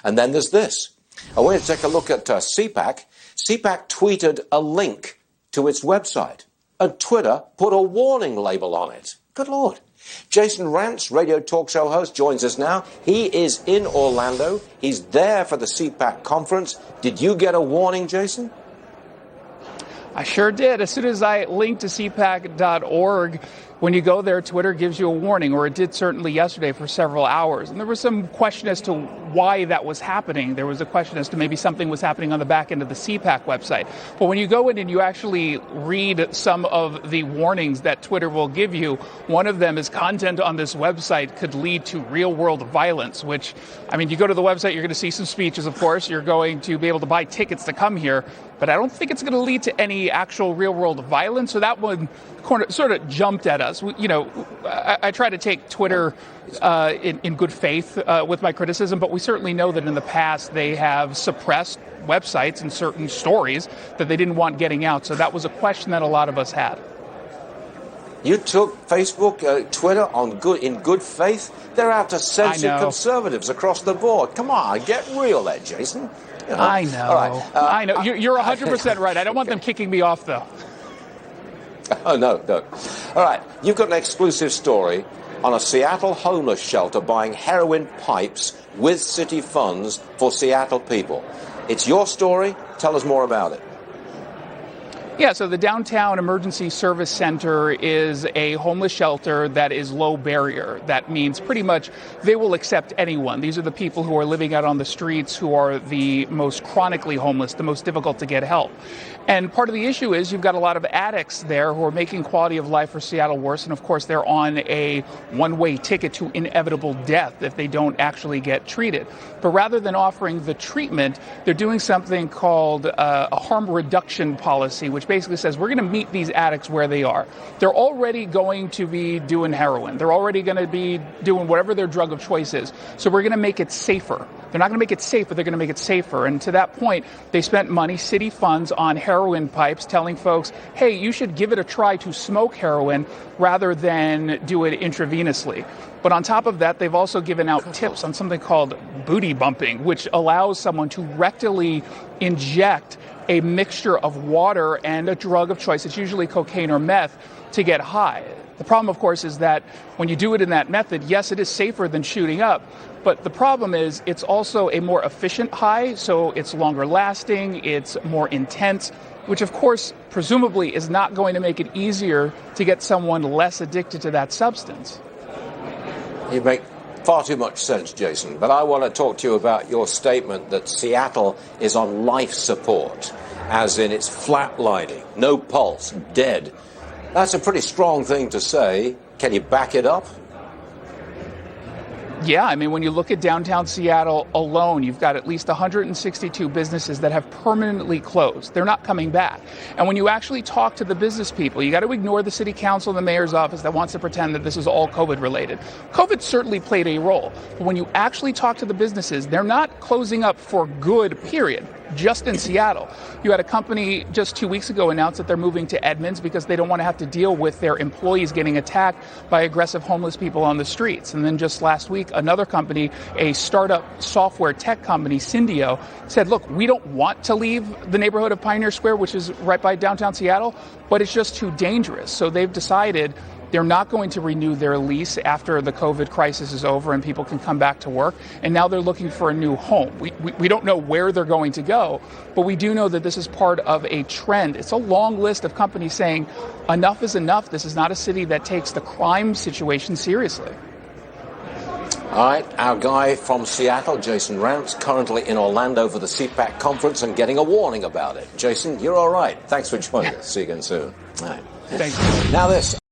And then there's this. I want you to take a look at CPAC. CPAC tweeted a link to its website, and Twitter put a warning label on it. Good Lord. Jason Rantz, radio talk show host, joins us now. He is in Orlando. He's there for the CPAC conference. Did you get a warning, Jason? I sure did. As soon as I linked to CPAC.org, when you go there, Twitter gives you a warning, or it did certainly yesterday for several hours. And there was some question as to why that was happening. There was a question as to maybe something was happening on the back end of the CPAC website. But when you go in and you actually read some of the warnings that Twitter will give you, one of them is content on this website could lead to real-world violence, which, I mean, you go to the website, you're going to see some speeches, of course. You're going to be able to buy tickets to come here. But I don't think it's going to lead to any actual real-world violence. So that one sort of jumped at us. I try to take Twitter in good faith with my criticism, but we certainly know that in the past they have suppressed websites and certain stories that they didn't want getting out. So that was a question that a lot of us had. You took Facebook, Twitter in good faith? They're out to censor conservatives across the board. Come on, get real there, Jason. You know. I know. All right. I know. You're 100% right. I don't want them kicking me off, though. Oh, no. All right. You've got an exclusive story on a Seattle homeless shelter buying heroin pipes with city funds for Seattle people. It's your story. Tell us more about it. Yeah, so the Downtown Emergency Service Center is a homeless shelter that is low barrier. That means pretty much they will accept anyone. These are the people who are living out on the streets, who are the most chronically homeless, the most difficult to get help. And part of the issue is you've got a lot of addicts there who are making quality of life for Seattle worse. And of course, they're on a one-way ticket to inevitable death if they don't actually get treated. But rather than offering the treatment, they're doing something called a harm reduction policy, which basically says we're going to meet these addicts where they are. They're already going to be doing heroin. They're already going to be doing whatever their drug of choice is. So we're going to make it safer. They're not going to make it safe, but they're going to make it safer. And to that point, they spent money, city funds, on heroin pipes, telling folks, hey, you should give it a try to smoke heroin rather than do it intravenously. But on top of that, they've also given out tips on something called booty bumping, which allows someone to rectally inject a mixture of water and a drug of choice, it's usually cocaine or meth, to get high. The problem, of course, is that when you do it in that method, yes, it is safer than shooting up, but the problem is it's also a more efficient high, so it's longer lasting, it's more intense, which, of course, presumably is not going to make it easier to get someone less addicted to that substance. You make far too much sense, Jason, but I want to talk to you about your statement that Seattle is on life support, as in it's flatlining, no pulse, dead. That's a pretty strong thing to say. Can you back it up? Yeah, I mean, when you look at downtown Seattle alone, you've got at least 162 businesses that have permanently closed. They're not coming back. And when you actually talk to the business people, you got to ignore the city council and the mayor's office that wants to pretend that this is all COVID related. COVID certainly played a role. But when you actually talk to the businesses, they're not closing up for good, period. Just in Seattle. You had a company just 2 weeks ago announce that they're moving to Edmonds because they don't want to have to deal with their employees getting attacked by aggressive homeless people on the streets. And then just last week, another company, a startup software tech company, Syndio, said, look, we don't want to leave the neighborhood of Pioneer Square, which is right by downtown Seattle, but it's just too dangerous. So they've decided they're not going to renew their lease after the COVID crisis is over and people can come back to work. And now they're looking for a new home. We don't know where they're going to go, but we do know that this is part of a trend. It's a long list of companies saying enough is enough. This is not a city that takes the crime situation seriously. All right, our guy from Seattle, Jason Rantz, currently in Orlando for the CPAC conference and getting a warning about it. Jason, you're all right. Thanks for joining us. See you again soon. All right. Thanks. Now this.